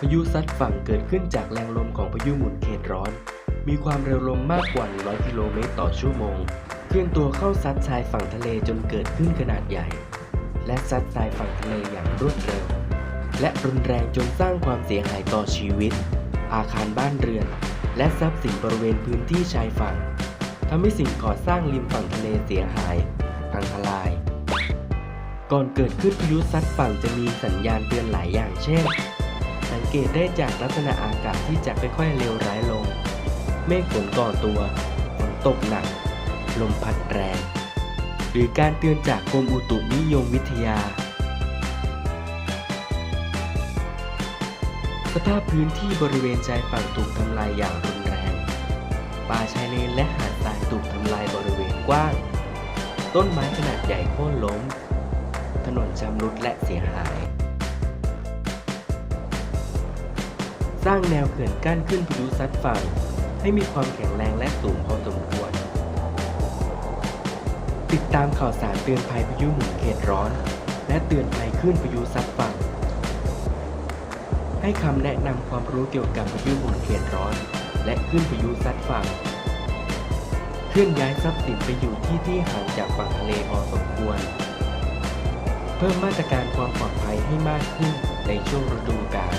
พายุซัดฝั่งเกิดขึ้นจากแรงลมของพายุหมุนเขตร้อนมีความเร็วลมมากกว่า100กิโลเมตรต่อชั่วโมงเคลื่อนตัวเข้าซัดชายฝั่งทะเลจนเกิดขึ้นขนาดใหญ่และซัดชายฝั่งทะเลอย่างรวดเร็วและรุนแรงจนสร้างความเสียหายต่อชีวิตอาคารบ้านเรือนและทรัพย์สินบริเวณพื้นที่ชายฝั่งทำให้สิ่งก่อสร้างริมฝั่งทะเลเสียหายพังทลายก่อนเกิดขึ้นพายุซัดฝั่งจะมีสัญญาณเตือนหลายอย่างเช่นสังเกตได้จากลักษณะอากาศที่จะค่อยๆเลวร้ายลงเมฆฝนก่อตัวฝนตกหนักลมพัดแรงหรือการเตือนจากกรมอุตุนิยมวิทยาสภาพพื้นที่บริเวณชายฝั่งถูกทำลายอย่างรุนแรงป่าชายเลนและหาดทรายถูกทำลายบริเวณกว้างต้นไม้ขนาดใหญ่โค่นล้มถนนชำรุดและเสียหายสร้างแนวเขื่อนกั้นขึ้นพายุซัดฝั่งให้มีความแข็งแรงและสูงพอสมควรติดตามข่าวสารเตือนภัยพายุหมุนเขตร้อนและเตือนภัยคลื่นพายุซัดฝั่งให้คำแนะนำความรู้เกี่ยวกับพายุหมุนเขตร้อนและคลื่นพายุซัดฝั่งเคลื่อนย้ายทรัพย์สินไปอยู่ที่ห่างจากฝั่งทะเลพอสมควรเพิ่มมาตรการความปลอดภัยให้มากขึ้นในช่วงฤดูกาล